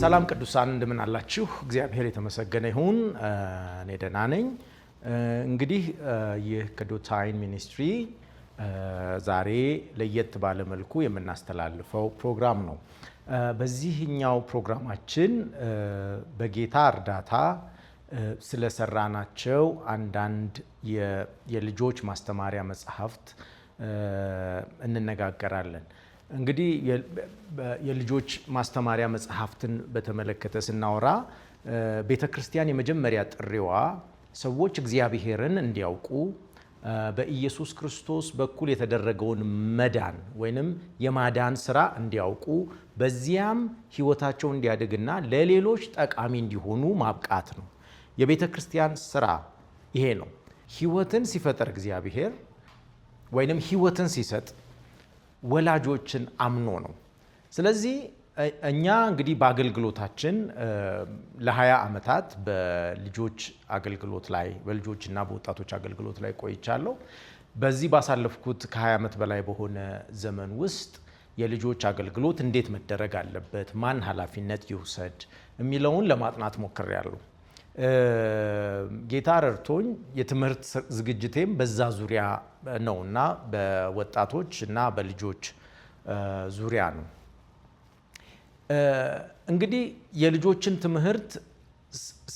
ሰላም ቅዱሳን እንደምን አላችሁ? እግዚአብሔር የተመሰገነ ይሁን። እኔ ደህና ነኝ። እንግዲህ ይህ ከዶታይን ሚኒስትሪ ዛሬ ለየት ባለ መልኩ የምናስተላልፈው ፕሮግራም ነው። በዚህኛው ፕሮግራማችን በጌታ እርዳታ ስለሰራናቸው አንዳንድ የልጆች ማስተማሪያ መጽሐፍት እንነጋገራለን። እንግዲህ የልጆች ማስተማሪያ መጽሐፍትን በተመለከተ ስናወራ ቤተክርስቲያን የመጀመሪያ ጥሪዋ ሰዎች እግዚአብሔርን እንዲያውቁ በኢየሱስ ክርስቶስ በኩል የተደረገውን መዳን ወይንም የማዳን ስራ እንዲያውቁ በዚያም ሕይወታቸው እንዲያድግና ለሌሎች ጠቃሚ እንዲሆኑ ማብቃት ነው። የቤተክርስቲያን ስራ ይሄ ነው። ሕይወትን ሲፈጠር እግዚአብሔር ወይንም ሕይወትን ሲሰጥ ወላጆችን አምኖ ነው። ስለዚህ እኛ እንግዲህ በአገልግሎታችን ለ20 ዓመታት በልጆች አገልግሎት ላይ በልጆችና በወጣቶች አገልግሎት ላይ ቆይቻለሁ። በዚህ ባሳለፍኩት ከ20 ዓመት በላይ በሆነ ዘመን ውስጥ የልጆች አገልግሎት እንዴት መደረግ አለበት፣ ማን ኃላፊነት ይውሰድ የሚለውን ለማጥናት ሞክሬያለሁ። ጌታ ረድቶኝ የትምህርት ዝግጅቴም በዛ ዙሪያ ነውና በወጣቶች እና በልጆች ዙሪያ ነው። እንግዲህ የልጆችን ትምህርት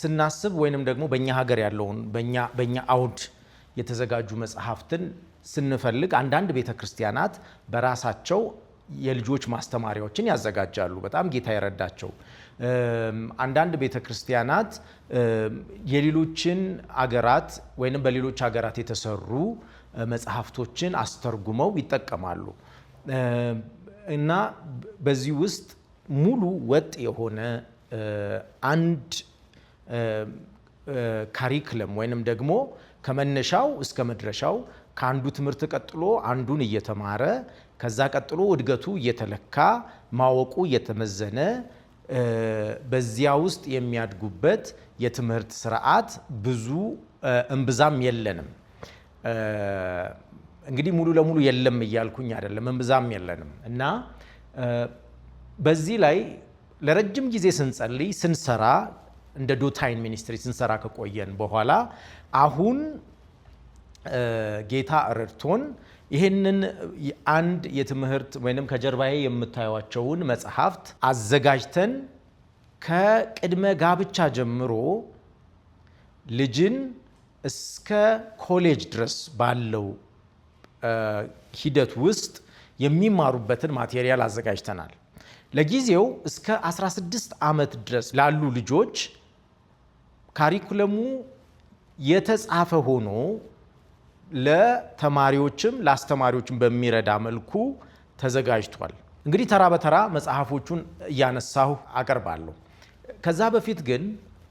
ስናስብ ወይንም ደግሞ በእኛ ሀገር ያለውን በእኛ አውድ የተዘጋጁ መጽሐፍትን ስንፈልግ አንዳንድ ቤተክርስቲያናት በራሳቸው የልጆች ማስተማሪያዎችን ያዘጋጃሉ። በጣም ጌታ የረዳቸው አንዳንድ ቤተክርስቲያናት የሌሎችን አገራት ወይንም በሌሎች ሀገራት የተሰሩ መጽሐፍቶችን አስተርጉመው ይጠቀማሉ እና በዚህ ውስጥ ሙሉ ወጥ የሆነ አንድ ካሪክለም ወይንም ደግሞ ከመነሻው እስከ መድረሻው ከአንዱ ትምህርት ቀጥሎ አንዱን እየተማረ ከዛ ቀጥሎ እድገቱ እየተለካ ማወቁ እየተመዘነ በዚያ ውስጥ የሚያድጉበት የትምህርት ስርዓት ብዙ እምብዛም የለንም። እንግዲህ ሙሉ ለሙሉ የለም እያልኩኝ አይደለም፣ እምብዛም የለንም እና በዚህ ላይ ለረጅም ጊዜ ስንጸልይ ስንሰራ እንደ ዶታይን ሚኒስትሪ ስንሰራ ከቆየን በኋላ አሁን ጌታ ረድቶን ይህንን አንድ የትምህርት ወይንም ከጀርባዬ የምታዩቸውን መጽሐፍት አዘጋጅተን ከቅድመ ጋብቻ ጀምሮ ልጅን እስከ ኮሌጅ ድረስ ባለው ሂደት ውስጥ የሚማሩበትን ማቴሪያል አዘጋጅተናል። ለጊዜው እስከ 16 ዓመት ድረስ ላሉ ልጆች ካሪኩለሙ የተጻፈ ሆኖ ለተማሪዎችም ለአስተማሪዎችም በሚረዳ መልኩ ተዘጋጅቷል። እንግዲህ ተራ በተራ መጽሐፎቹን እያነሳሁ አቀርባለሁ። ከዛ በፊት ግን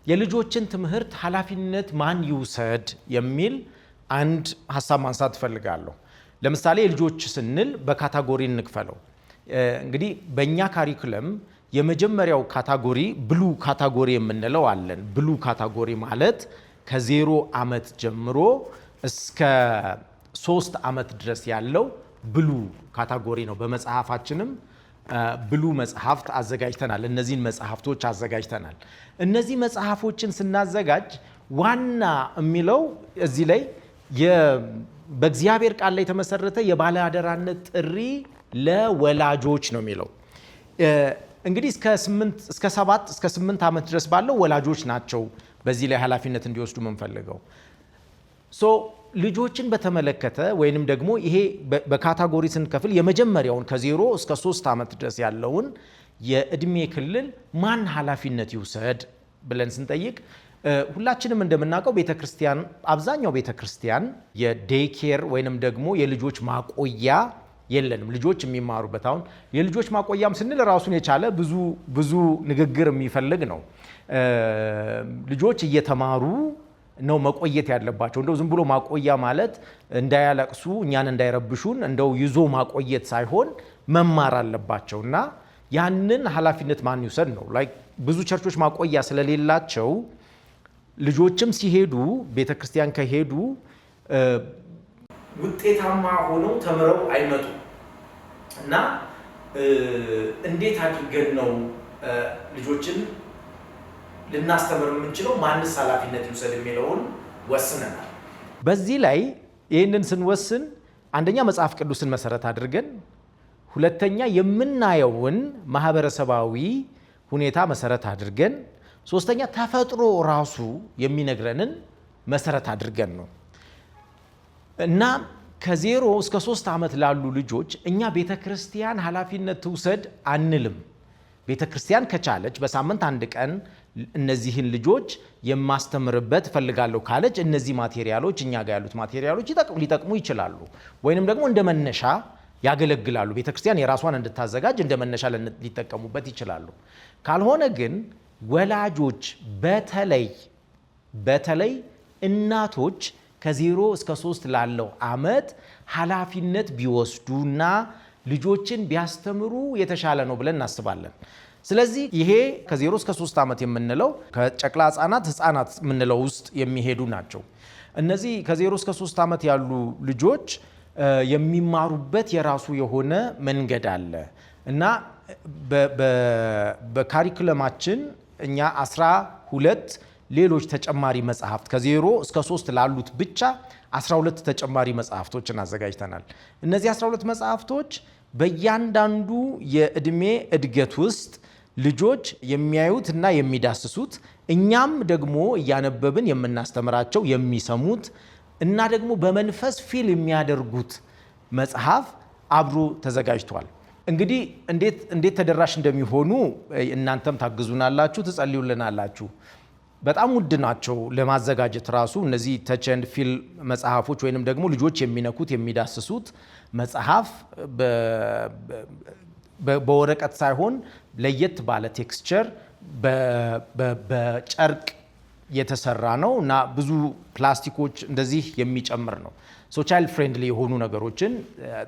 የልጆችን ትምህርት ኃላፊነት ማን ይውሰድ የሚል አንድ ሀሳብ ማንሳት እፈልጋለሁ። ለምሳሌ የልጆች ስንል በካታጎሪ እንክፈለው። እንግዲህ በእኛ ካሪኩለም የመጀመሪያው ካታጎሪ ብሉ ካታጎሪ የምንለው አለን። ብሉ ካታጎሪ ማለት ከ0 ዓመት ጀምሮ እስከ 3 ዓመት ድረስ ያለው ብሉ ካታጎሪ ነው። በመጽሐፋችንም ብሉ መጽሐፍት አዘጋጅተናል። እነዚህን መጽሐፍቶች አዘጋጅተናል። እነዚህ መጽሐፎችን ስናዘጋጅ ዋና የሚለው እዚህ ላይ በእግዚአብሔር ቃል ላይ የተመሰረተ የባለአደራነት ጥሪ ለወላጆች ነው የሚለው። እንግዲህ እስከ 7 እስከ 8 ዓመት ድረስ ባለው ወላጆች ናቸው በዚህ ላይ ኃላፊነት እንዲወስዱ የምንፈልገው። ልጆችን በተመለከተ ወይንም ደግሞ ይሄ በካታጎሪ ስንከፍል የመጀመሪያውን ከ0 እስከ 3 ዓመት ድረስ ያለውን የእድሜ ክልል ማን ኃላፊነት ይውሰድ ብለን ስንጠይቅ ሁላችንም እንደምናውቀው ቤተክርስቲያን አብዛኛው ቤተክርስቲያን የዴይ ኬር ወይንም ደግሞ የልጆች ማቆያ የለንም። ልጆች የሚማሩበት አሁን የልጆች ማቆያም ስንል ራሱን የቻለ ብዙ ንግግር የሚፈልግ ነው። ልጆች እየተማሩ ነው መቆየት ያለባቸው። እንደው ዝም ብሎ ማቆያ ማለት እንዳያለቅሱ እኛን እንዳይረብሹን እንደው ይዞ ማቆየት ሳይሆን መማር አለባቸው እና ያንን ኃላፊነት ማን ይውሰድ ነው። ብዙ ቸርቾች ማቆያ ስለሌላቸው ልጆችም ሲሄዱ ቤተክርስቲያን ከሄዱ ውጤታማ ሆነው ተምረው አይመጡም እና እንዴት አድርገን ነው ልጆችን ልናስተምር የምንችለው ማንስ ኃላፊነት ይውሰድ የሚለውን ወስነናል። በዚህ ላይ ይህንን ስንወስን አንደኛ መጽሐፍ ቅዱስን መሰረት አድርገን፣ ሁለተኛ የምናየውን ማህበረሰባዊ ሁኔታ መሰረት አድርገን፣ ሶስተኛ ተፈጥሮ ራሱ የሚነግረንን መሰረት አድርገን ነው እና ከ0 እስከ 3 ዓመት ላሉ ልጆች እኛ ቤተክርስቲያን ኃላፊነት ትውሰድ አንልም። ቤተክርስቲያን ከቻለች በሳምንት አንድ ቀን እነዚህን ልጆች የማስተምርበት ፈልጋለሁ ካለች እነዚህ ማቴሪያሎች እኛ ጋር ያሉት ማቴሪያሎች ሊጠቅሙ ይችላሉ፣ ወይንም ደግሞ እንደ መነሻ ያገለግላሉ። ቤተክርስቲያን የራሷን እንድታዘጋጅ እንደ መነሻ ሊጠቀሙበት ይችላሉ። ካልሆነ ግን ወላጆች በተለይ እናቶች ከ0 እስከ 3 ላለው ዓመት ኃላፊነት ቢወስዱና ልጆችን ቢያስተምሩ የተሻለ ነው ብለን እናስባለን። ስለዚህ ይሄ ከ0 እስከ 3 ዓመት የምንለው ከጨቅላ ህፃናት የምንለው ውስጥ የሚሄዱ ናቸው። እነዚህ ከ0 እስከ 3 ዓመት ያሉ ልጆች የሚማሩበት የራሱ የሆነ መንገድ አለ እና በካሪኩለማችን እኛ 12 ሌሎች ተጨማሪ መጽሐፍት ከ0 እስከ 3 ላሉት ብቻ 12 ተጨማሪ መጽሐፍቶችን አዘጋጅተናል። እነዚህ 12 መጽሐፍቶች በእያንዳንዱ የዕድሜ እድገት ውስጥ ልጆች የሚያዩት እና የሚዳስሱት፣ እኛም ደግሞ እያነበብን የምናስተምራቸው የሚሰሙት እና ደግሞ በመንፈስ ፊል የሚያደርጉት መጽሐፍ አብሮ ተዘጋጅቷል። እንግዲህ እንዴት ተደራሽ እንደሚሆኑ እናንተም ታግዙናላችሁ፣ ትጸልዩልናላችሁ። በጣም ውድ ናቸው ለማዘጋጀት ራሱ እነዚህ ተች ኤንድ ፊል መጽሐፎች ወይንም ደግሞ ልጆች የሚነኩት የሚዳስሱት መጽሐፍ በወረቀት ሳይሆን ለየት ባለ ቴክስቸር በጨርቅ የተሰራ ነው እና ብዙ ፕላስቲኮች እንደዚህ የሚጨምር ነው። ቻይልድ ፍሬንድሊ የሆኑ ነገሮችን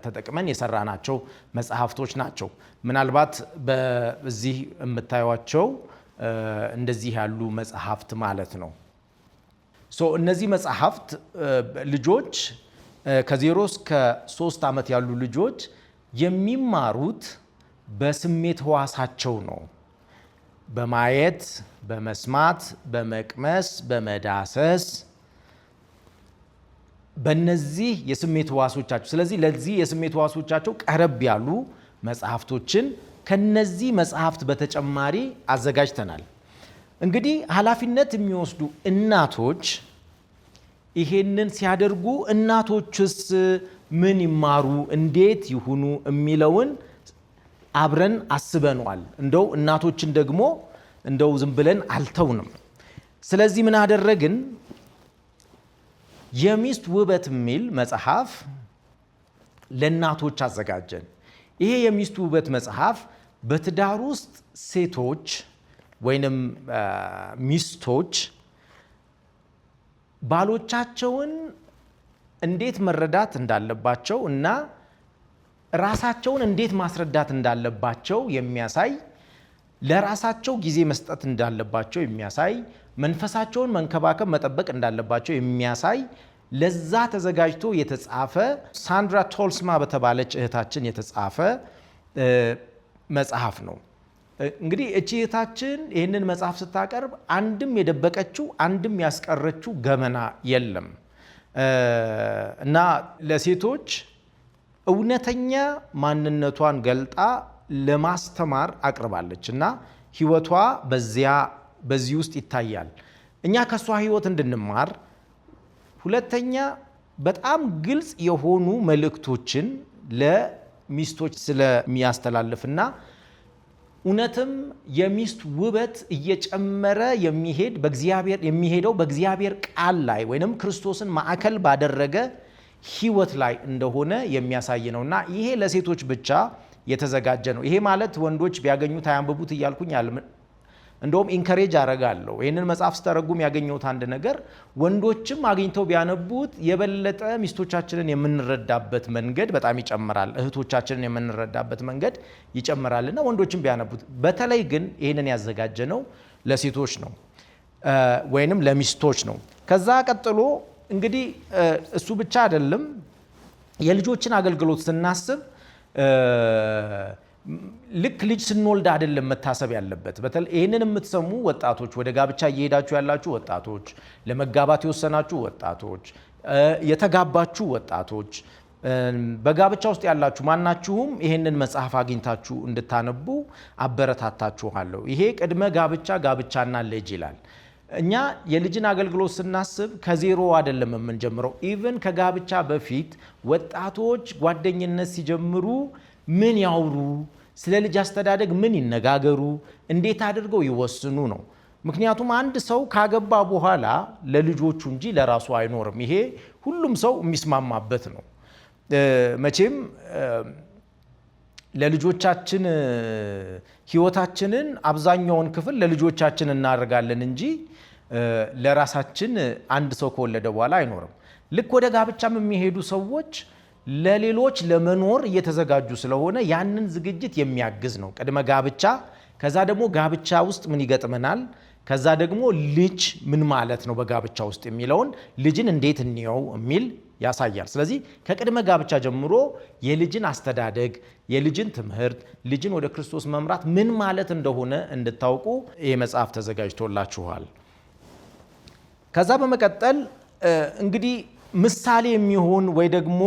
ተጠቅመን የሰራናቸው መጽሐፍቶች ናቸው። ምናልባት በዚህ የምታዩቸው እንደዚህ ያሉ መጽሐፍት ማለት ነው። እነዚህ መጽሐፍት ልጆች ከ0 እስከ 3 ዓመት ያሉ ልጆች የሚማሩት በስሜት ህዋሳቸው ነው። በማየት፣ በመስማት፣ በመቅመስ፣ በመዳሰስ በእነዚህ የስሜት ህዋሶቻቸው። ስለዚህ ለዚህ የስሜት ህዋሶቻቸው ቀረብ ያሉ መጽሐፍቶችን ከነዚህ መጽሐፍት በተጨማሪ አዘጋጅተናል። እንግዲህ ኃላፊነት የሚወስዱ እናቶች ይሄንን ሲያደርጉ እናቶችስ ምን ይማሩ፣ እንዴት ይሁኑ የሚለውን አብረን አስበነዋል። እንደው እናቶችን ደግሞ እንደው ዝም ብለን አልተውንም። ስለዚህ ምን አደረግን? የሚስት ውበት የሚል መጽሐፍ ለእናቶች አዘጋጀን። ይሄ የሚስት ውበት መጽሐፍ በትዳር ውስጥ ሴቶች ወይንም ሚስቶች ባሎቻቸውን እንዴት መረዳት እንዳለባቸው እና ራሳቸውን እንዴት ማስረዳት እንዳለባቸው የሚያሳይ፣ ለራሳቸው ጊዜ መስጠት እንዳለባቸው የሚያሳይ፣ መንፈሳቸውን መንከባከብ መጠበቅ እንዳለባቸው የሚያሳይ ለዛ ተዘጋጅቶ የተጻፈ ሳንድራ ቶልስማ በተባለች እህታችን የተጻፈ መጽሐፍ ነው። እንግዲህ እቺ እህታችን ይህንን መጽሐፍ ስታቀርብ አንድም የደበቀችው አንድም ያስቀረችው ገመና የለም እና ለሴቶች እውነተኛ ማንነቷን ገልጣ ለማስተማር አቅርባለች እና ህይወቷ በዚህ ውስጥ ይታያል። እኛ ከሷ ህይወት እንድንማር፣ ሁለተኛ በጣም ግልጽ የሆኑ መልእክቶችን ለሚስቶች ስለሚያስተላልፍና እውነትም የሚስት ውበት እየጨመረ የሚሄደው በእግዚአብሔር ቃል ላይ ወይንም ክርስቶስን ማዕከል ባደረገ ህይወት ላይ እንደሆነ የሚያሳይ ነውና ይሄ ለሴቶች ብቻ የተዘጋጀ ነው። ይሄ ማለት ወንዶች ቢያገኙት አያንብቡት እያልኩኝ እንደውም ኢንከሬጅ አረጋለሁ። ይህንን መጽሐፍ ስተረጉም ያገኘሁት አንድ ነገር ወንዶችም አግኝተው ቢያነቡት የበለጠ ሚስቶቻችንን የምንረዳበት መንገድ በጣም ይጨምራል፣ እህቶቻችንን የምንረዳበት መንገድ ይጨምራልና ወንዶችም ቢያነቡት። በተለይ ግን ይህንን ያዘጋጀ ነው ለሴቶች ነው ወይንም ለሚስቶች ነው። ከዛ ቀጥሎ እንግዲህ እሱ ብቻ አይደለም። የልጆችን አገልግሎት ስናስብ ልክ ልጅ ስንወልድ አይደለም መታሰብ ያለበት። በተለይ ይህንን የምትሰሙ ወጣቶች፣ ወደ ጋብቻ እየሄዳችሁ ያላችሁ ወጣቶች፣ ለመጋባት የወሰናችሁ ወጣቶች፣ የተጋባችሁ ወጣቶች፣ በጋብቻ ውስጥ ያላችሁ ማናችሁም ይህንን መጽሐፍ አግኝታችሁ እንድታነቡ አበረታታችኋለሁ። ይሄ ቅድመ ጋብቻ ጋብቻና ልጅ ይላል። እኛ የልጅን አገልግሎት ስናስብ ከዜሮ አይደለም የምንጀምረው። ኢቭን ከጋብቻ በፊት ወጣቶች ጓደኝነት ሲጀምሩ ምን ያውሩ፣ ስለ ልጅ አስተዳደግ ምን ይነጋገሩ፣ እንዴት አድርገው ይወስኑ ነው። ምክንያቱም አንድ ሰው ካገባ በኋላ ለልጆቹ እንጂ ለራሱ አይኖርም። ይሄ ሁሉም ሰው የሚስማማበት ነው። መቼም ለልጆቻችን ህይወታችንን አብዛኛውን ክፍል ለልጆቻችን እናደርጋለን እንጂ ለራሳችን አንድ ሰው ከወለደ በኋላ አይኖርም። ልክ ወደ ጋብቻም የሚሄዱ ሰዎች ለሌሎች ለመኖር እየተዘጋጁ ስለሆነ ያንን ዝግጅት የሚያግዝ ነው ቅድመ ጋብቻ። ከዛ ደግሞ ጋብቻ ውስጥ ምን ይገጥመናል፣ ከዛ ደግሞ ልጅ ምን ማለት ነው በጋብቻ ውስጥ የሚለውን ልጅን እንዴት እንየው የሚል ያሳያል። ስለዚህ ከቅድመ ጋብቻ ጀምሮ የልጅን አስተዳደግ፣ የልጅን ትምህርት፣ ልጅን ወደ ክርስቶስ መምራት ምን ማለት እንደሆነ እንድታውቁ ይህ መጽሐፍ ተዘጋጅቶላችኋል። ከዛ በመቀጠል እንግዲህ ምሳሌ የሚሆን ወይ ደግሞ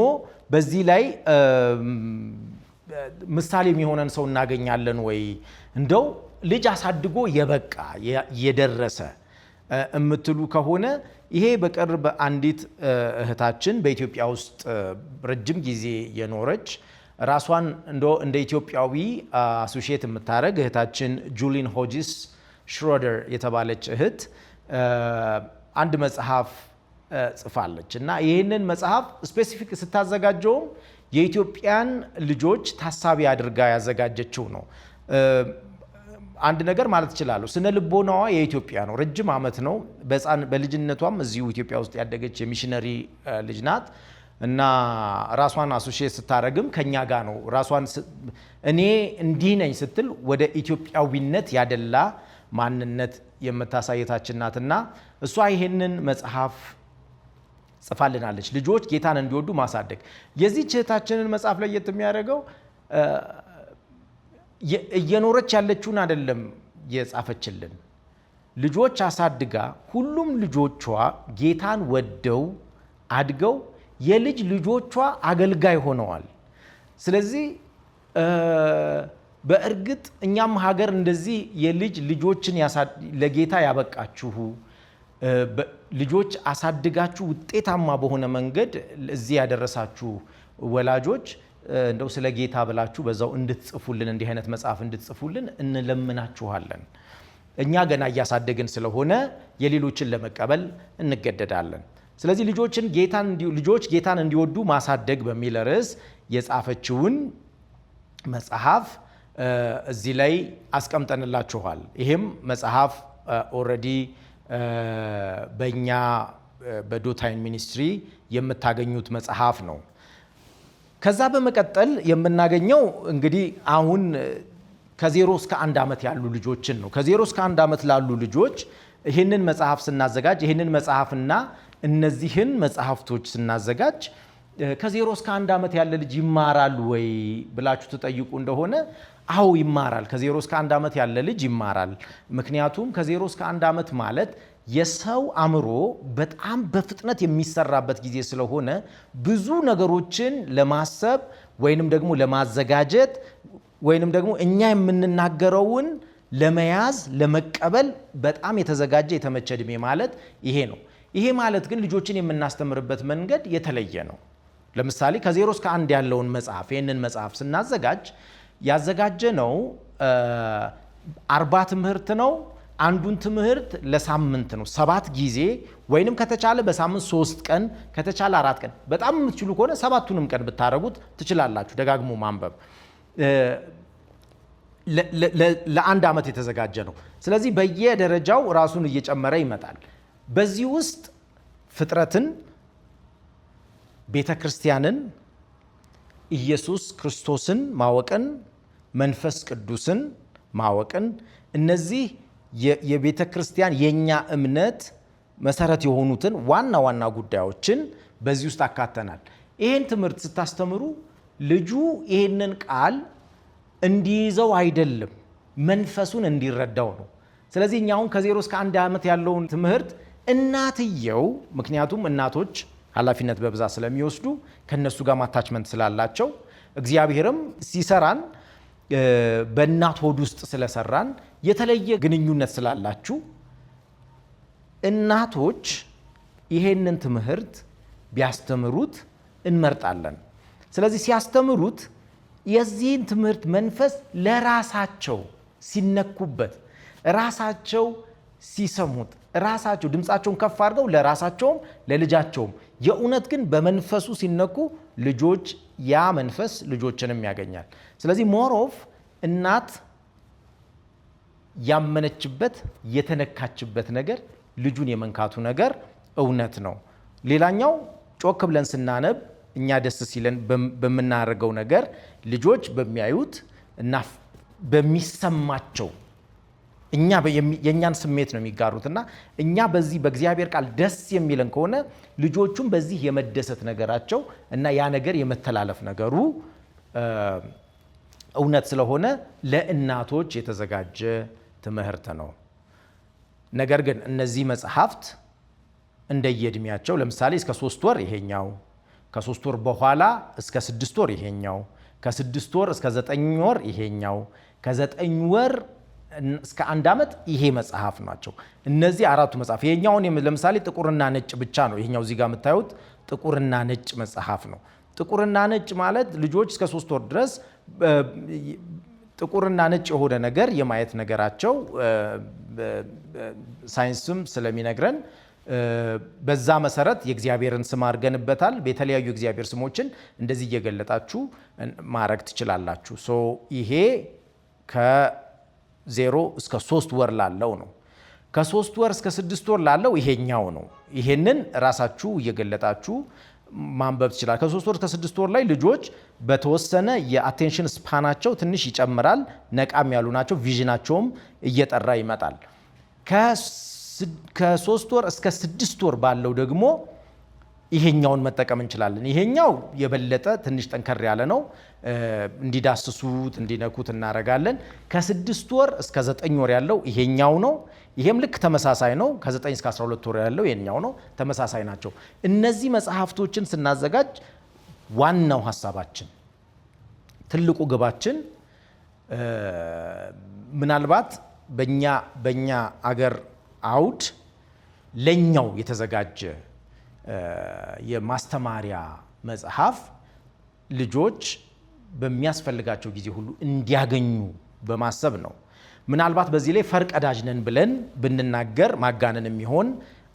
በዚህ ላይ ምሳሌ የሚሆነን ሰው እናገኛለን ወይ? እንደው ልጅ አሳድጎ የበቃ የደረሰ የምትሉ ከሆነ ይሄ በቅርብ አንዲት እህታችን በኢትዮጵያ ውስጥ ረጅም ጊዜ የኖረች ራሷን እንደ ኢትዮጵያዊ አሶሺየት የምታደርግ እህታችን ጁሊን ሆጂስ ሽሮደር የተባለች እህት አንድ መጽሐፍ ጽፋለች እና ይህንን መጽሐፍ ስፔሲፊክ ስታዘጋጀውም የኢትዮጵያን ልጆች ታሳቢ አድርጋ ያዘጋጀችው ነው። አንድ ነገር ማለት እችላለሁ፣ ስነ ልቦናዋ የኢትዮጵያ ነው። ረጅም ዓመት ነው። በልጅነቷም እዚሁ ኢትዮጵያ ውስጥ ያደገች የሚሽነሪ ልጅ ናት እና ራሷን አሶሺየት ስታረግም ከኛ ጋር ነው። ራሷን እኔ እንዲህ ነኝ ስትል ወደ ኢትዮጵያዊነት ያደላ ማንነት የምታሳየታችን ናትና እሷ ይሄንን መጽሐፍ ጽፋልናለች። ልጆች ጌታን እንዲወዱ ማሳደግ። የዚህ እህታችንን መጽሐፍ ለየት የሚያደርገው እየኖረች ያለችውን አይደለም የጻፈችልን። ልጆች አሳድጋ ሁሉም ልጆቿ ጌታን ወደው አድገው የልጅ ልጆቿ አገልጋይ ሆነዋል። ስለዚህ በእርግጥ እኛም ሀገር እንደዚህ የልጅ ልጆችን ለጌታ ያበቃችሁ ልጆች አሳድጋችሁ ውጤታማ በሆነ መንገድ እዚህ ያደረሳችሁ ወላጆች እንደው ስለ ጌታ ብላችሁ በዛው እንድትጽፉልን እንዲህ አይነት መጽሐፍ እንድትጽፉልን እንለምናችኋለን። እኛ ገና እያሳደግን ስለሆነ የሌሎችን ለመቀበል እንገደዳለን። ስለዚህ ልጆች ጌታን እንዲወዱ ማሳደግ በሚል ርዕስ የጻፈችውን መጽሐፍ እዚህ ላይ አስቀምጠንላችኋል። ይህም መጽሐፍ ኦልሬዲ በእኛ በዶታይን ሚኒስትሪ የምታገኙት መጽሐፍ ነው። ከዛ በመቀጠል የምናገኘው እንግዲህ አሁን ከ0 እስከ 1 ዓመት ያሉ ልጆችን ነው። ከ0 እስከ 1 ዓመት ላሉ ልጆች ይህንን መጽሐፍ ስናዘጋጅ ይህንን መጽሐፍና እነዚህን መጽሐፍቶች ስናዘጋጅ ከ0 እስከ 1 ዓመት ያለ ልጅ ይማራል ወይ ብላችሁ ትጠይቁ እንደሆነ አዎ ይማራል። ከ0 እስከ 1 ዓመት ያለ ልጅ ይማራል። ምክንያቱም ከ0 እስከ 1 ዓመት ማለት የሰው አእምሮ በጣም በፍጥነት የሚሰራበት ጊዜ ስለሆነ ብዙ ነገሮችን ለማሰብ ወይንም ደግሞ ለማዘጋጀት ወይንም ደግሞ እኛ የምንናገረውን ለመያዝ ለመቀበል በጣም የተዘጋጀ የተመቸ ዕድሜ ማለት ይሄ ነው። ይሄ ማለት ግን ልጆችን የምናስተምርበት መንገድ የተለየ ነው። ለምሳሌ ከ0 እስከ 1 ያለውን መጽሐፍ ይህንን መጽሐፍ ስናዘጋጅ ያዘጋጀ ነው 40 ትምህርት ነው። አንዱን ትምህርት ለሳምንት ነው 7 ጊዜ ወይንም ከተቻለ በሳምንት 3 ቀን ከተቻለ 4 ቀን በጣም የምትችሉ ከሆነ 7ቱንም ቀን ብታረጉት ትችላላችሁ። ደጋግሞ ማንበብ ለአንድ ዓመት የተዘጋጀ ነው። ስለዚህ በየደረጃው ራሱን እየጨመረ ይመጣል። በዚህ ውስጥ ፍጥረትን፣ ቤተ ክርስቲያንን፣ ኢየሱስ ክርስቶስን ማወቅን፣ መንፈስ ቅዱስን ማወቅን እነዚህ የቤተ ክርስቲያን የኛ እምነት መሰረት የሆኑትን ዋና ዋና ጉዳዮችን በዚህ ውስጥ አካተናል። ይሄን ትምህርት ስታስተምሩ ልጁ ይሄንን ቃል እንዲይዘው አይደለም፣ መንፈሱን እንዲረዳው ነው። ስለዚህ እኛ አሁን ከ0 እስከ 1 ዓመት ያለውን ትምህርት እናትየው፣ ምክንያቱም እናቶች ኃላፊነት በብዛት ስለሚወስዱ ከነሱ ጋር አታችመንት ስላላቸው እግዚአብሔርም ሲሰራን በእናት ሆድ ውስጥ ስለሰራን የተለየ ግንኙነት ስላላችሁ እናቶች ይሄንን ትምህርት ቢያስተምሩት እንመርጣለን። ስለዚህ ሲያስተምሩት የዚህን ትምህርት መንፈስ ለራሳቸው ሲነኩበት፣ ራሳቸው ሲሰሙት፣ ራሳቸው ድምፃቸውን ከፍ አድርገው ለራሳቸውም ለልጃቸውም የእውነት ግን በመንፈሱ ሲነኩ ልጆች ያ መንፈስ ልጆችንም ያገኛል። ስለዚህ ሞሮፍ እናት ያመነችበት የተነካችበት ነገር ልጁን የመንካቱ ነገር እውነት ነው። ሌላኛው ጮክ ብለን ስናነብ እኛ ደስ ሲለን በምናደርገው ነገር ልጆች በሚያዩት እና በሚሰማቸው እኛ የእኛን ስሜት ነው የሚጋሩትና እኛ በዚህ በእግዚአብሔር ቃል ደስ የሚለን ከሆነ ልጆቹም በዚህ የመደሰት ነገራቸው እና ያ ነገር የመተላለፍ ነገሩ እውነት ስለሆነ ለእናቶች የተዘጋጀ ትምህርት ነው። ነገር ግን እነዚህ መጽሐፍት እንደየእድሜያቸው ለምሳሌ እስከ 3 ወር ይሄኛው፣ ከ3 ወር በኋላ እስከ 6 ወር ይሄኛው፣ ከ6 ወር እስከ 9 ወር ይሄኛው፣ ከ9 ወር እስከ 1 ዓመት ይሄ መጽሐፍ ናቸው። እነዚህ 4ቱ መጽሐፍ ይሄኛውን ለምሳሌ ጥቁርና ነጭ ብቻ ነው። ይሄኛው እዚህ ጋር የምታዩት ጥቁርና ነጭ መጽሐፍ ነው። ጥቁርና ነጭ ማለት ልጆች እስከ 3 ወር ድረስ ጥቁርና ነጭ የሆነ ነገር የማየት ነገራቸው ሳይንስም ስለሚነግረን በዛ መሰረት የእግዚአብሔርን ስም አድርገንበታል። በተለያዩ የእግዚአብሔር ስሞችን እንደዚህ እየገለጣችሁ ማድረግ ትችላላችሁ። ይሄ ከ0 እስከ 3 ወር ላለው ነው። ከ3 ወር እስከ 6 ወር ላለው ይሄኛው ነው። ይሄንን ራሳችሁ እየገለጣችሁ ማንበብ ትችላል። ከ3 ወር እስከ 6 ወር ላይ ልጆች በተወሰነ የአቴንሽን ስፓናቸው ትንሽ ይጨምራል፣ ነቃም ያሉ ናቸው፣ ቪዥናቸውም እየጠራ ይመጣል። ከ3 ወር እስከ 6 ወር ባለው ደግሞ ይሄኛውን መጠቀም እንችላለን። ይሄኛው የበለጠ ትንሽ ጠንከር ያለ ነው። እንዲዳስሱት እንዲነኩት እናደርጋለን። ከ6 ወር እስከ 9 ወር ያለው ይሄኛው ነው። ይሄም ልክ ተመሳሳይ ነው። ከ9 እስከ 12 ወር ያለው ይሄኛው ነው። ተመሳሳይ ናቸው። እነዚህ መጽሐፍቶችን ስናዘጋጅ ዋናው ሀሳባችን ትልቁ ግባችን ምናልባት በእኛ አገር አውድ ለኛው የተዘጋጀ የማስተማሪያ መጽሐፍ ልጆች በሚያስፈልጋቸው ጊዜ ሁሉ እንዲያገኙ በማሰብ ነው። ምናልባት በዚህ ላይ ፈርቀዳጅ ነን ብለን ብንናገር ማጋነን የሚሆን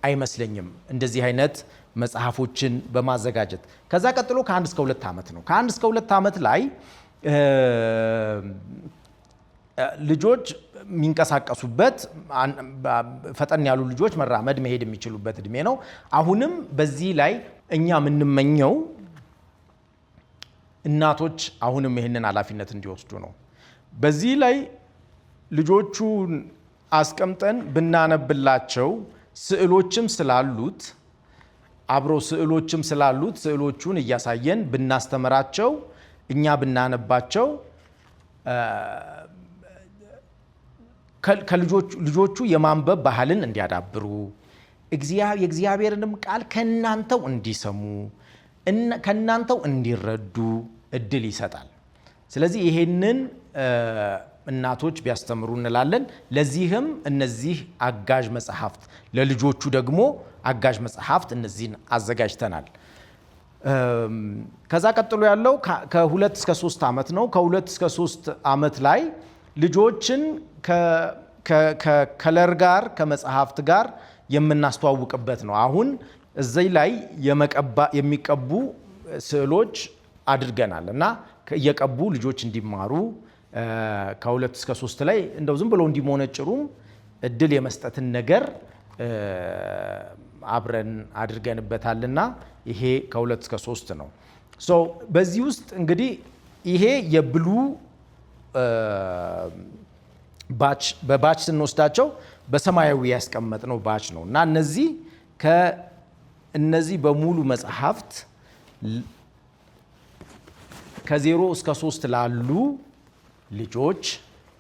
አይመስለኝም። እንደዚህ አይነት መጽሐፎችን በማዘጋጀት ከዛ ቀጥሎ ከ1 እስከ 2 ዓመት ነው። ከ1 እስከ 2 ዓመት ላይ ልጆች የሚንቀሳቀሱበት ፈጠን ያሉ ልጆች መራመድ መሄድ የሚችሉበት እድሜ ነው። አሁንም በዚህ ላይ እኛ የምንመኘው እናቶች አሁንም ይህንን ኃላፊነት እንዲወስዱ ነው። በዚህ ላይ ልጆቹን አስቀምጠን ብናነብላቸው ስዕሎችም ስላሉት አብረው ስዕሎቹን እያሳየን ብናስተምራቸው እኛ ብናነባቸው ልጆቹ የማንበብ ባህልን እንዲያዳብሩ የእግዚአብሔርንም ቃል ከእናንተው እንዲሰሙ ከእናንተው እንዲረዱ እድል ይሰጣል። ስለዚህ ይሄንን እናቶች ቢያስተምሩ እንላለን። ለዚህም እነዚህ አጋዥ መጽሐፍት ለልጆቹ ደግሞ አጋዥ መጽሐፍት እነዚህን አዘጋጅተናል። ከዛ ቀጥሎ ያለው ከ2 እስከ 3 ዓመት ነው። ከ2 እስከ 3 ዓመት ላይ ልጆችን ከከለር ጋር ከመጽሐፍት ጋር የምናስተዋውቅበት ነው። አሁን እዚህ ላይ የሚቀቡ ስዕሎች አድርገናል እና እየቀቡ ልጆች እንዲማሩ ከ2 እስከ 3 ላይ እንደው ዝም ብለው እንዲሞነጭሩም እድል የመስጠትን ነገር አብረን አድርገንበታልና ይሄ ከ2 እስከ 3 ነው። በዚህ ውስጥ እንግዲህ ይሄ የብሉ ባች በባች ስንወስዳቸው በሰማያዊ ያስቀመጥነው ባች ነው እና እነዚህ በሙሉ መጽሐፍት ከ0 እስከ 3 ላሉ ልጆች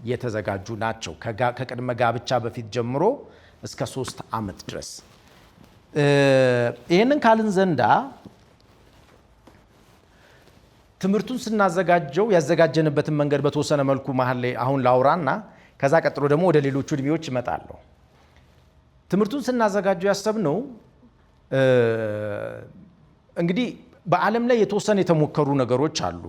የተዘጋጁ ናቸው። ከቅድመ ጋብቻ በፊት ጀምሮ እስከ 3 ዓመት ድረስ። ይህንን ካልን ዘንዳ ትምህርቱን ስናዘጋጀው ያዘጋጀንበትን መንገድ በተወሰነ መልኩ መሀል ላይ አሁን ላውራና ከዛ ቀጥሎ ደግሞ ወደ ሌሎቹ እድሜዎች እመጣለሁ። ትምህርቱን ስናዘጋጀው ያሰብነው እንግዲህ በዓለም ላይ የተወሰነ የተሞከሩ ነገሮች አሉ።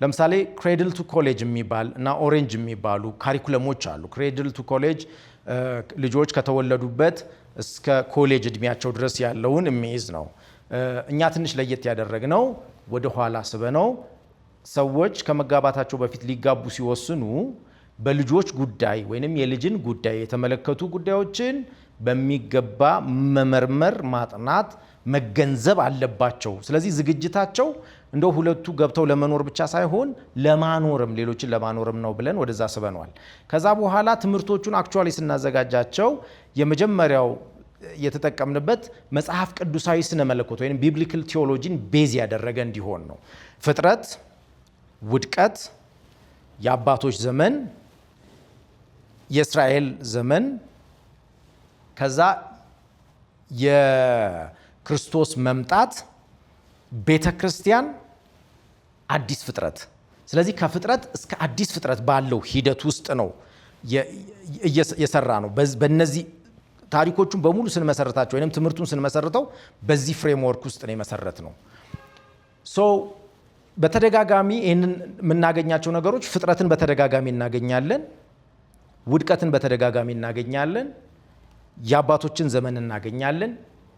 ለምሳሌ ክሬድል ቱ ኮሌጅ የሚባል እና ኦሬንጅ የሚባሉ ካሪኩለሞች አሉ። ክሬድል ቱ ኮሌጅ ልጆች ከተወለዱበት እስከ ኮሌጅ እድሜያቸው ድረስ ያለውን የሚይዝ ነው። እኛ ትንሽ ለየት ያደረግነው ወደ ኋላ ስበነው ሰዎች ከመጋባታቸው በፊት ሊጋቡ ሲወስኑ በልጆች ጉዳይ ወይንም የልጅን ጉዳይ የተመለከቱ ጉዳዮችን በሚገባ መመርመር፣ ማጥናት፣ መገንዘብ አለባቸው። ስለዚህ ዝግጅታቸው እንደው ሁለቱ ገብተው ለመኖር ብቻ ሳይሆን ለማኖርም ሌሎችን ለማኖርም ነው ብለን ወደዛ ስበነዋል። ከዛ በኋላ ትምህርቶቹን አክቹዋሊ ስናዘጋጃቸው የመጀመሪያው የተጠቀምንበት መጽሐፍ ቅዱሳዊ ስነ መለኮት ወይም ቢብሊካል ቲዮሎጂን ቤዝ ያደረገ እንዲሆን ነው። ፍጥረት፣ ውድቀት፣ የአባቶች ዘመን፣ የእስራኤል ዘመን፣ ከዛ የክርስቶስ መምጣት፣ ቤተ ክርስቲያን፣ አዲስ ፍጥረት። ስለዚህ ከፍጥረት እስከ አዲስ ፍጥረት ባለው ሂደት ውስጥ ነው የሰራ ነው። በእነዚህ ታሪኮቹን በሙሉ ስንመሰረታቸው ወይም ትምህርቱን ስንመሰርተው በዚህ ፍሬምወርክ ውስጥ ነው የመሰረት ነው። በተደጋጋሚ ይህንን የምናገኛቸው ነገሮች ፍጥረትን በተደጋጋሚ እናገኛለን፣ ውድቀትን በተደጋጋሚ እናገኛለን፣ የአባቶችን ዘመን እናገኛለን፣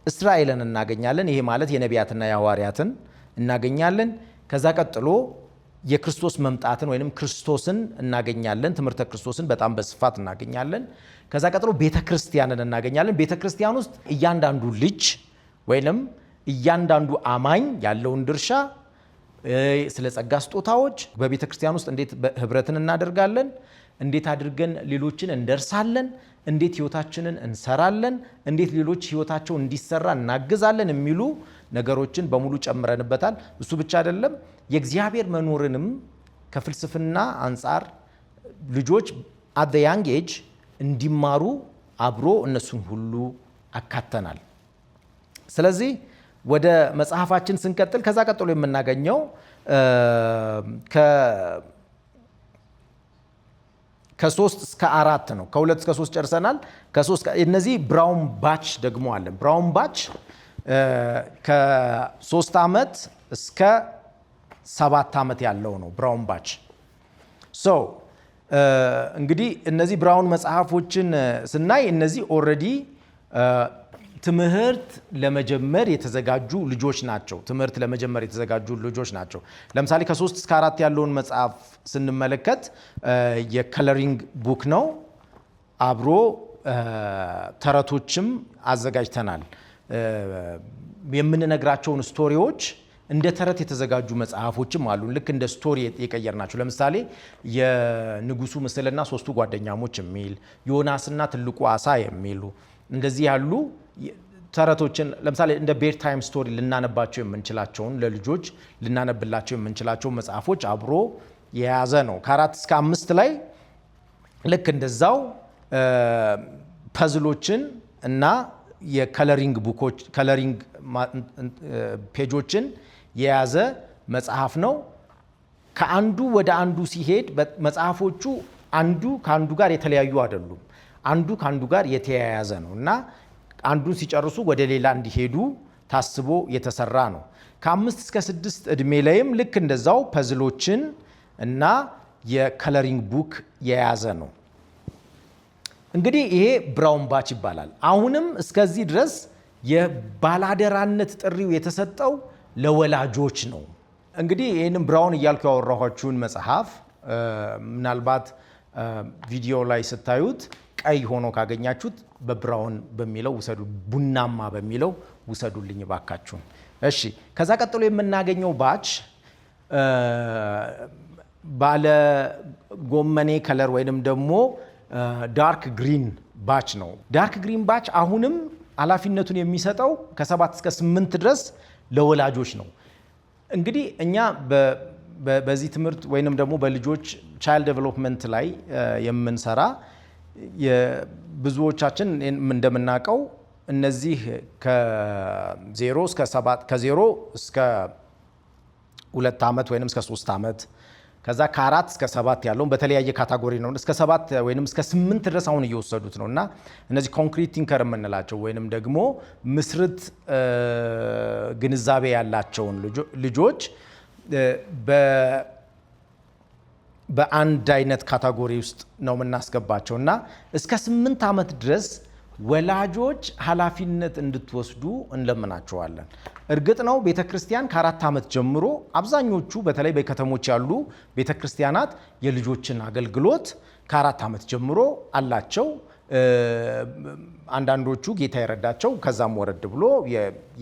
እስራኤልን እናገኛለን። ይሄ ማለት የነቢያትና የሐዋርያትን እናገኛለን። ከዛ ቀጥሎ የክርስቶስ መምጣትን ወይም ክርስቶስን እናገኛለን። ትምህርተ ክርስቶስን በጣም በስፋት እናገኛለን። ከዛ ቀጥሎ ቤተ ክርስቲያንን እናገኛለን። ቤተ ክርስቲያን ውስጥ እያንዳንዱ ልጅ ወይም እያንዳንዱ አማኝ ያለውን ድርሻ፣ ስለ ጸጋ ስጦታዎች፣ በቤተ ክርስቲያን ውስጥ እንዴት ህብረትን እናደርጋለን፣ እንዴት አድርገን ሌሎችን እንደርሳለን፣ እንዴት ህይወታችንን እንሰራለን፣ እንዴት ሌሎች ህይወታቸው እንዲሰራ እናግዛለን የሚሉ ነገሮችን በሙሉ ጨምረንበታል። እሱ ብቻ አይደለም፣ የእግዚአብሔር መኖርንም ከፍልስፍና አንጻር ልጆች አት ዘ ያንግ ኤጅ እንዲማሩ አብሮ እነሱን ሁሉ አካተናል። ስለዚህ ወደ መጽሐፋችን ስንቀጥል ከዛ ቀጥሎ የምናገኘው ከ3 እስከ 4 ነው። ከ2 እስከ 3 ጨርሰናል። እነዚህ ብራውን ባች ደግሞ አለን። ብራውን ባች ከ3 ዓመት እስከ 7 ዓመት ያለው ነው ብራውን ባች። እንግዲህ እነዚህ ብራውን መጽሐፎችን ስናይ እነዚህ ኦልሬዲ ትምህርት ለመጀመር የተዘጋጁ ልጆች ናቸው። ትምህርት ለመጀመር የተዘጋጁ ልጆች ናቸው። ለምሳሌ ከ3 እስከ 4 ያለውን መጽሐፍ ስንመለከት የከለሪንግ ቡክ ነው። አብሮ ተረቶችም አዘጋጅተናል። የምንነግራቸውን ስቶሪዎች እንደ ተረት የተዘጋጁ መጽሐፎችም አሉ። ልክ እንደ ስቶሪ የቀየርናቸው። ለምሳሌ የንጉሱ ምስልና 3ቱ ጓደኛሞች የሚል፣ ዮናስና ትልቁ አሳ የሚሉ እንደዚህ ያሉ ተረቶችን ለምሳሌ እንደ ቤድ ታይም ስቶሪ ልናነባቸው የምንችላቸውን ለልጆች ልናነብላቸው የምንችላቸው መጽሐፎች አብሮ የያዘ ነው። ከ4 እስከ 5 ላይ ልክ እንደዛው ፐዝሎችን እና የከለሪንግ ቡኮች ከለሪንግ ፔጆችን የያዘ መጽሐፍ ነው። ከአንዱ ወደ አንዱ ሲሄድ መጽሐፎቹ አንዱ ከአንዱ ጋር የተለያዩ አይደሉም። አንዱ ከአንዱ ጋር የተያያዘ ነው እና አንዱን ሲጨርሱ ወደ ሌላ እንዲሄዱ ታስቦ የተሰራ ነው። ከ5 እስከ 6 ዕድሜ ላይም ልክ እንደዛው ፐዝሎችን እና የከለሪንግ ቡክ የያዘ ነው። እንግዲህ ይሄ ብራውን ባች ይባላል። አሁንም እስከዚህ ድረስ የባላደራነት ጥሪው የተሰጠው ለወላጆች ነው። እንግዲህ ይህንም ብራውን እያልኩ ያወራኋችሁን መጽሐፍ ምናልባት ቪዲዮ ላይ ስታዩት ቀይ ሆኖ ካገኛችሁት በብራውን በሚለው ውሰዱ፣ ቡናማ በሚለው ውሰዱልኝ ባካችሁን። እሺ፣ ከዛ ቀጥሎ የምናገኘው ባች ባለ ጎመኔ ከለር ወይንም ደግሞ ዳርክ ግሪን ባች ነው። ዳርክ ግሪን ባች አሁንም ኃላፊነቱን የሚሰጠው ከ7 እስከ 8 ድረስ ለወላጆች ነው። እንግዲህ እኛ በዚህ ትምህርት ወይንም ደግሞ በልጆች ቻይልድ ዴቨሎፕመንት ላይ የምንሰራ ብዙዎቻችን እንደምናውቀው እነዚህ ከ0 እስከ 7 ከ0 እስከ 2 ዓመት ወይንም እስከ 3 ዓመት ከዛ ከ4 እስከ 7 ያለውን በተለያየ ካታጎሪ ነው እስከ 7 ወይንም እስከ 8 ድረስ አሁን እየወሰዱት ነውና እነዚህ ኮንክሪት ቲንከር የምንላቸው ወይንም ደግሞ ምስርት ግንዛቤ ያላቸውን ልጆች በአንድ አይነት ካታጎሪ ውስጥ ነው የምናስገባቸውና እስከ 8 ዓመት ድረስ ወላጆች ኃላፊነት እንድትወስዱ እንለምናቸዋለን። እርግጥ ነው ቤተክርስቲያን ከ4 ዓመት ጀምሮ አብዛኞቹ በተለይ በከተሞች ያሉ ቤተክርስቲያናት የልጆችን አገልግሎት ከ4 ዓመት ጀምሮ አላቸው። አንዳንዶቹ ጌታ ይረዳቸው ከዛም ወረድ ብሎ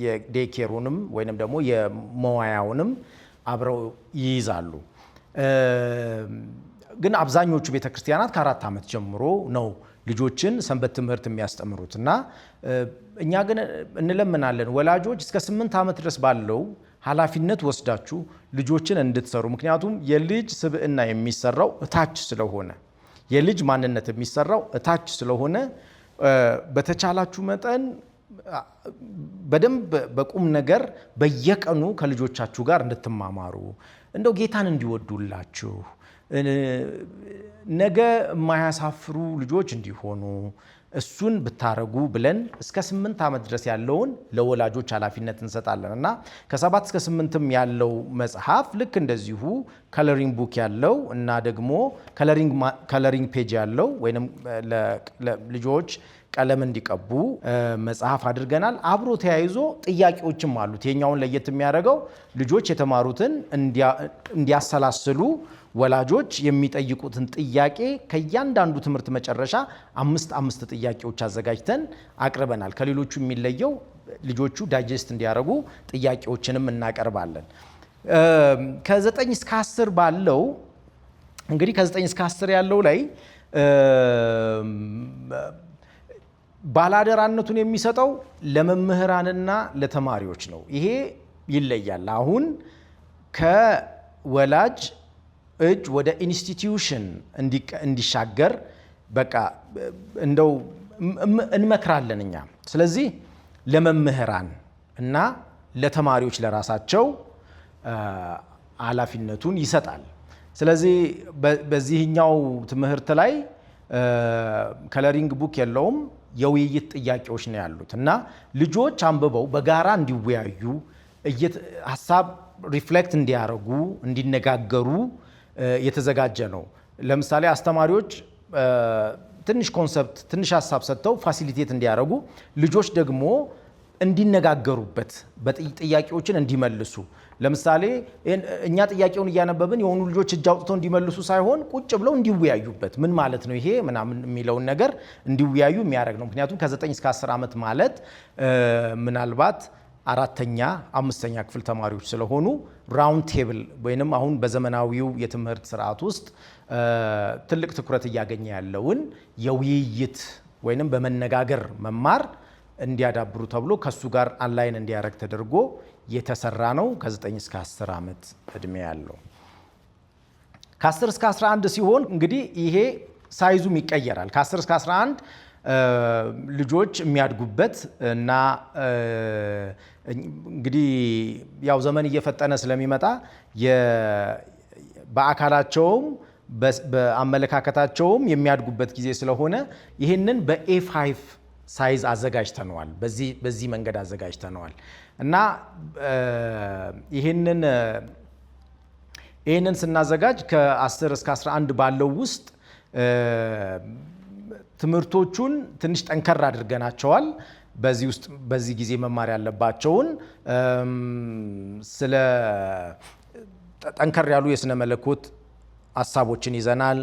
የዴኬሩንም ወይንም ደግሞ የመዋያውንም አብረው ይይዛሉ። ግን አብዛኞቹ ቤተክርስቲያናት ከ4 ዓመት ጀምሮ ነው ልጆችን ሰንበት ትምህርት የሚያስተምሩት እና እኛ ግን እንለምናለን ወላጆች እስከ 8 ዓመት ድረስ ባለው ኃላፊነት ወስዳችሁ ልጆችን እንድትሰሩ። ምክንያቱም የልጅ ስብዕና የሚሰራው እታች ስለሆነ የልጅ ማንነት የሚሰራው እታች ስለሆነ በተቻላችሁ መጠን በደንብ በቁም ነገር በየቀኑ ከልጆቻችሁ ጋር እንድትማማሩ እንደው ጌታን እንዲወዱላችሁ ነገ የማያሳፍሩ ልጆች እንዲሆኑ እሱን ብታረጉ ብለን እስከ 8 ዓመት ድረስ ያለውን ለወላጆች ኃላፊነት እንሰጣለን እና ከ7 እስከ 8ም ያለው መጽሐፍ ልክ እንደዚሁ ከለሪንግ ቡክ ያለው እና ደግሞ ከለሪንግ ፔጅ ያለው ወይንም ልጆች ቀለም እንዲቀቡ መጽሐፍ አድርገናል። አብሮ ተያይዞ ጥያቄዎችም አሉት። የኛውን ለየት የሚያደርገው ልጆች የተማሩትን እንዲያሰላስሉ ወላጆች የሚጠይቁትን ጥያቄ ከእያንዳንዱ ትምህርት መጨረሻ 5 ጥያቄዎች አዘጋጅተን አቅርበናል። ከሌሎቹ የሚለየው ልጆቹ ዳይጀስት እንዲያደርጉ ጥያቄዎችንም እናቀርባለን። ከ9 እስከ 10 ባለው እንግዲህ ከ9 እስከ 10 ያለው ላይ ባላደራነቱን የሚሰጠው ለመምህራንና ለተማሪዎች ነው። ይሄ ይለያል። አሁን ከወላጅ እጅ ወደ ኢንስቲትዩሽን እንዲሻገር በቃ እንደው እንመክራለን እኛ። ስለዚህ ለመምህራን እና ለተማሪዎች ለራሳቸው ኃላፊነቱን ይሰጣል። ስለዚህ በዚህኛው ትምህርት ላይ ከለሪንግ ቡክ የለውም፣ የውይይት ጥያቄዎች ነው ያሉት እና ልጆች አንብበው በጋራ እንዲወያዩ ሀሳብ ሪፍሌክት እንዲያደርጉ እንዲነጋገሩ የተዘጋጀ ነው። ለምሳሌ አስተማሪዎች ትንሽ ኮንሰፕት ትንሽ ሀሳብ ሰጥተው ፋሲሊቴት እንዲያደርጉ ልጆች ደግሞ እንዲነጋገሩበት ጥያቄዎችን እንዲመልሱ። ለምሳሌ እኛ ጥያቄውን እያነበብን የሆኑ ልጆች እጅ አውጥተው እንዲመልሱ ሳይሆን ቁጭ ብለው እንዲወያዩበት ምን ማለት ነው ይሄ ምናምን የሚለውን ነገር እንዲወያዩ የሚያደርግ ነው። ምክንያቱም ከ9 እስከ 10 ዓመት ማለት ምናልባት 4ኛ 5ኛ ክፍል ተማሪዎች ስለሆኑ ራውንድ ቴብል ወይንም አሁን በዘመናዊው የትምህርት ስርዓት ውስጥ ትልቅ ትኩረት እያገኘ ያለውን የውይይት ወይንም በመነጋገር መማር እንዲያዳብሩ ተብሎ ከሱ ጋር አንላይን እንዲያደርግ ተደርጎ የተሰራ ነው። ከ9 እስከ 10 ዓመት እድሜ ያለው ከ10 እስከ 11 ሲሆን እንግዲህ ይሄ ሳይዙም ይቀየራል። ከ10 እስከ 11 ልጆች የሚያድጉበት እና እንግዲህ ያው ዘመን እየፈጠነ ስለሚመጣ በአካላቸውም በአመለካከታቸውም የሚያድጉበት ጊዜ ስለሆነ ይህንን በA5 ሳይዝ አዘጋጅተነዋል። በዚህ መንገድ አዘጋጅተነዋል እና ይህንን ስናዘጋጅ ከ10 እስከ 11 ባለው ውስጥ ትምህርቶቹን ትንሽ ጠንከር አድርገናቸዋል። በዚህ ውስጥ በዚህ ጊዜ መማር ያለባቸውን ስለ ጠንከር ያሉ የስነ መለኮት ሐሳቦችን ይዘናል።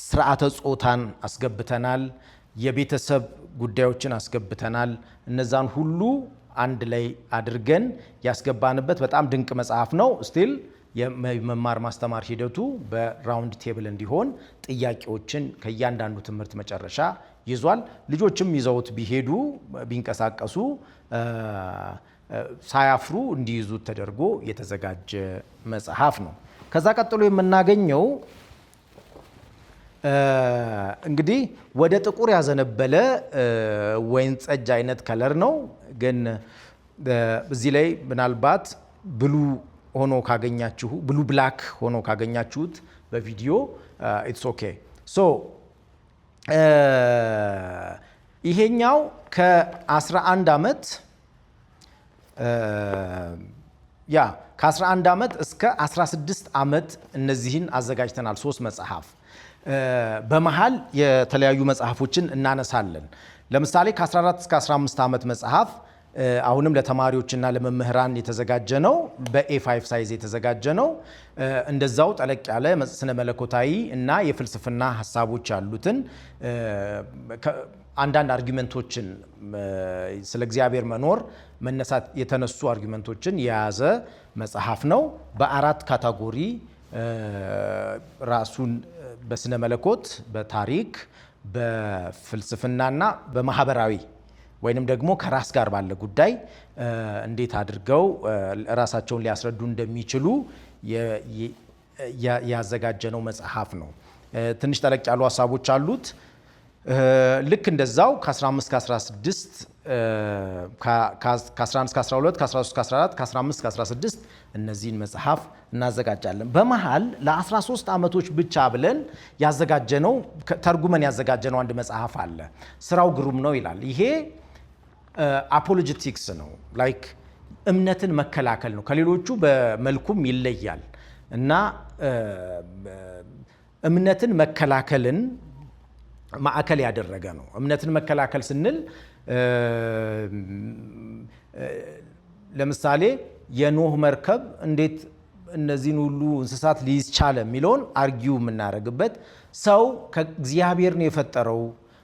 ስርዓተ ጾታን አስገብተናል። የቤተሰብ ጉዳዮችን አስገብተናል። እነዛን ሁሉ አንድ ላይ አድርገን ያስገባንበት በጣም ድንቅ መጽሐፍ ነው። ስቲል የመማር ማስተማር ሂደቱ በራውንድ ቴብል እንዲሆን ጥያቄዎችን ከእያንዳንዱ ትምህርት መጨረሻ ይዟል። ልጆችም ይዘውት ቢሄዱ ቢንቀሳቀሱ ሳያፍሩ እንዲይዙት ተደርጎ የተዘጋጀ መጽሐፍ ነው። ከዛ ቀጥሎ የምናገኘው እንግዲህ ወደ ጥቁር ያዘነበለ ወይን ጠጅ አይነት ከለር ነው። ግን እዚህ ላይ ምናልባት ብሉ ሆኖ ካገኛችሁ ብሉ ብላክ ሆኖ ካገኛችሁት በቪዲዮ ኢትስ ኦኬ። ሶ ይሄኛው ከ11 ዓመት ከ11 ዓመት እስከ 16 ዓመት እነዚህን አዘጋጅተናል። 3 መጽሐፍ በመሃል የተለያዩ መጽሐፎችን እናነሳለን። ለምሳሌ ከ14 እስከ 15 ዓመት መጽሐፍ አሁንም ለተማሪዎችና ለመምህራን የተዘጋጀ ነው። በኤ5 ሳይዝ የተዘጋጀ ነው። እንደዛው ጠለቅ ያለ ስነ መለኮታዊ እና የፍልስፍና ሀሳቦች ያሉትን አንዳንድ አርጊመንቶችን ስለ እግዚአብሔር መኖር መነሳት የተነሱ አርጊመንቶችን የያዘ መጽሐፍ ነው። በ4 ካታጎሪ ራሱን በስነ መለኮት፣ በታሪክ፣ በፍልስፍናና በማህበራዊ ወይንም ደግሞ ከራስ ጋር ባለ ጉዳይ እንዴት አድርገው ራሳቸውን ሊያስረዱ እንደሚችሉ ያዘጋጀነው መጽሐፍ ነው። ትንሽ ጠለቅ ያሉ ሀሳቦች አሉት። ልክ እንደዛው ከ15 ከ16 ከ11 እስከ 12 ከ13 እስከ 14 ከ15 እስከ 16 እነዚህን መጽሐፍ እናዘጋጃለን። በመሃል ለ13 ዓመቶች ብቻ ብለን ያዘጋጀነው ተርጉመን ያዘጋጀነው አንድ መጽሐፍ አለ። ስራው ግሩም ነው ይላል። ይሄ አፖሎጀቲክስ ነው። ላይክ እምነትን መከላከል ነው። ከሌሎቹ በመልኩም ይለያል እና እምነትን መከላከልን ማዕከል ያደረገ ነው። እምነትን መከላከል ስንል ለምሳሌ የኖህ መርከብ እንዴት እነዚህን ሁሉ እንስሳት ሊይዝ ቻለ የሚለውን አርጊው የምናደርግበት፣ ሰው ከእግዚአብሔር ነው የፈጠረው፣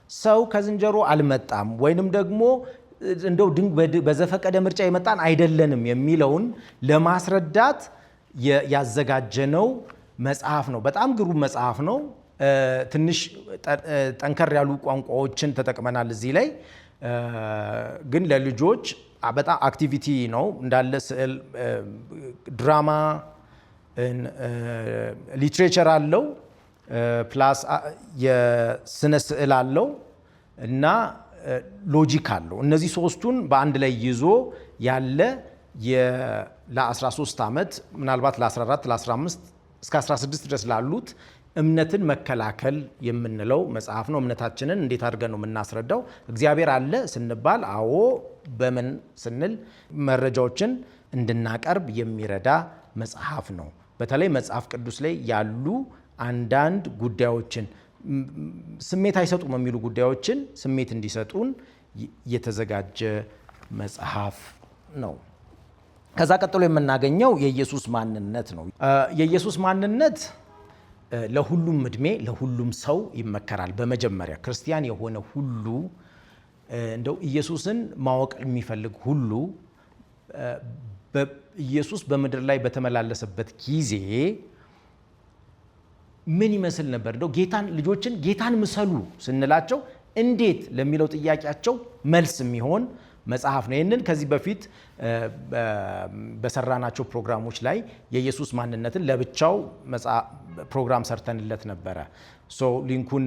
ሰው ከዝንጀሮ አልመጣም፣ ወይንም ደግሞ እንደው በዘፈቀደ ምርጫ የመጣን አይደለንም የሚለውን ለማስረዳት ያዘጋጀነው መጽሐፍ ነው። በጣም ግሩም መጽሐፍ ነው። ትንሽ ጠንከር ያሉ ቋንቋዎችን ተጠቅመናል እዚህ ላይ ግን ለልጆች በጣም አክቲቪቲ ነው። እንዳለ ስዕል፣ ድራማ፣ ሊትሬቸር አለው፣ ፕላስ የስነ ስዕል አለው እና ሎጂክ አለው። እነዚህ ሶስቱን በአንድ ላይ ይዞ ያለ ለ13 ዓመት ምናልባት ለ14 ለ15 እስከ 16 ድረስ ላሉት እምነትን መከላከል የምንለው መጽሐፍ ነው። እምነታችንን እንዴት አድርገን ነው የምናስረዳው? እግዚአብሔር አለ ስንባል አዎ፣ በምን ስንል መረጃዎችን እንድናቀርብ የሚረዳ መጽሐፍ ነው። በተለይ መጽሐፍ ቅዱስ ላይ ያሉ አንዳንድ ጉዳዮችን ስሜት አይሰጡም የሚሉ ጉዳዮችን ስሜት እንዲሰጡን የተዘጋጀ መጽሐፍ ነው። ከዛ ቀጥሎ የምናገኘው የኢየሱስ ማንነት ነው። የኢየሱስ ማንነት ለሁሉም እድሜ ለሁሉም ሰው ይመከራል። በመጀመሪያ ክርስቲያን የሆነ ሁሉ እንደው ኢየሱስን ማወቅ የሚፈልግ ሁሉ ኢየሱስ በምድር ላይ በተመላለሰበት ጊዜ ምን ይመስል ነበር? እንደው ልጆችን ጌታን ምሰሉ ስንላቸው እንዴት ለሚለው ጥያቄያቸው መልስ የሚሆን መጽሐፍ ነው። ይህንን ከዚህ በፊት በሰራናቸው ፕሮግራሞች ላይ የኢየሱስ ማንነትን ለብቻው ፕሮግራም ሰርተንለት ነበረ። ሊንኩን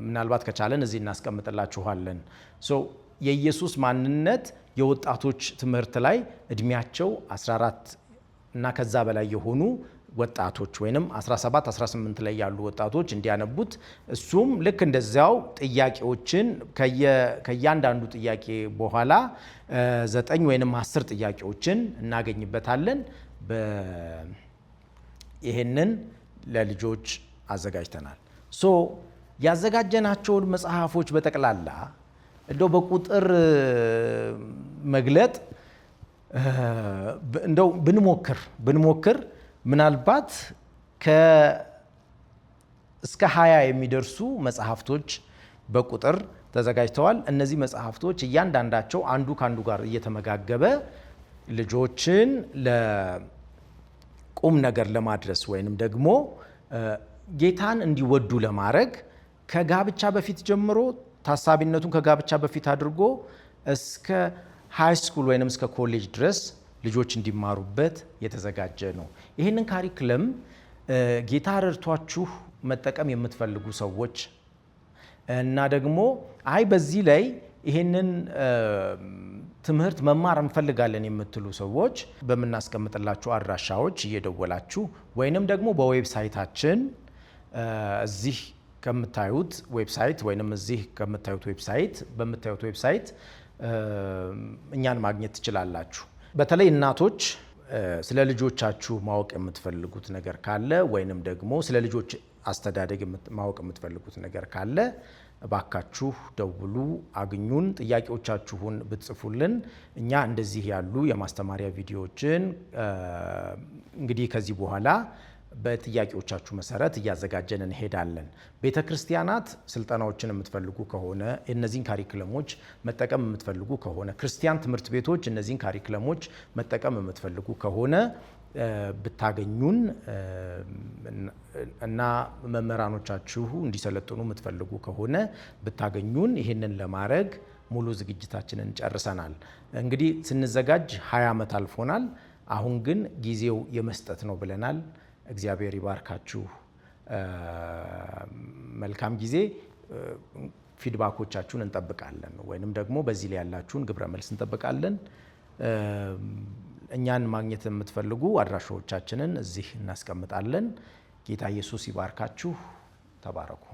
ምናልባት ከቻለን እዚህ እናስቀምጥላችኋለን። የኢየሱስ ማንነት የወጣቶች ትምህርት ላይ እድሜያቸው 14 እና ከዛ በላይ የሆኑ ወጣቶች ወይንም 17 18 ላይ ያሉ ወጣቶች እንዲያነቡት፣ እሱም ልክ እንደዚያው ጥያቄዎችን ከእያንዳንዱ ጥያቄ በኋላ 9 ወይንም 10 ጥያቄዎችን እናገኝበታለን። ይህንን ለልጆች አዘጋጅተናል። ያዘጋጀናቸውን መጽሐፎች በጠቅላላ እንደው በቁጥር መግለጥ እንደው ብንሞክር ምናልባት እስከ 20 የሚደርሱ መጽሐፍቶች በቁጥር ተዘጋጅተዋል። እነዚህ መጽሐፍቶች እያንዳንዳቸው አንዱ ከአንዱ ጋር እየተመጋገበ ልጆችን ለቁም ነገር ለማድረስ ወይንም ደግሞ ጌታን እንዲወዱ ለማድረግ ከጋብቻ በፊት ጀምሮ ታሳቢነቱን ከጋብቻ በፊት አድርጎ እስከ ሃይ ስኩል ወይንም እስከ ኮሌጅ ድረስ ልጆች እንዲማሩበት የተዘጋጀ ነው። ይህንን ካሪክለም ጌታ ረድቷችሁ መጠቀም የምትፈልጉ ሰዎች እና ደግሞ አይ በዚህ ላይ ይህንን ትምህርት መማር እንፈልጋለን የምትሉ ሰዎች በምናስቀምጥላችሁ አድራሻዎች እየደወላችሁ ወይንም ደግሞ በዌብሳይታችን እዚህ ከምታዩት ዌብሳይት ወይንም እዚህ ከምታዩት ዌብሳይት በምታዩት ዌብሳይት እኛን ማግኘት ትችላላችሁ። በተለይ እናቶች ስለ ልጆቻችሁ ማወቅ የምትፈልጉት ነገር ካለ ወይንም ደግሞ ስለ ልጆች አስተዳደግ ማወቅ የምትፈልጉት ነገር ካለ እባካችሁ ደውሉ፣ አግኙን። ጥያቄዎቻችሁን ብትጽፉልን እኛ እንደዚህ ያሉ የማስተማሪያ ቪዲዮዎችን እንግዲህ ከዚህ በኋላ በጥያቄዎቻችሁ መሰረት እያዘጋጀን እንሄዳለን። ቤተ ክርስቲያናት ስልጠናዎችን የምትፈልጉ ከሆነ እነዚህን ካሪክለሞች መጠቀም የምትፈልጉ ከሆነ ክርስቲያን ትምህርት ቤቶች እነዚህን ካሪክለሞች መጠቀም የምትፈልጉ ከሆነ ብታገኙን እና መምህራኖቻችሁ እንዲሰለጥኑ የምትፈልጉ ከሆነ ብታገኙን ይህንን ለማድረግ ሙሉ ዝግጅታችንን ጨርሰናል። እንግዲህ ስንዘጋጅ 20 ዓመት አልፎናል። አሁን ግን ጊዜው የመስጠት ነው ብለናል። እግዚአብሔር ይባርካችሁ። መልካም ጊዜ። ፊድባኮቻችሁን እንጠብቃለን፣ ወይንም ደግሞ በዚህ ላይ ያላችሁን ግብረ መልስ እንጠብቃለን። እኛን ማግኘት የምትፈልጉ አድራሻዎቻችንን እዚህ እናስቀምጣለን። ጌታ ኢየሱስ ይባርካችሁ። ተባረኩ።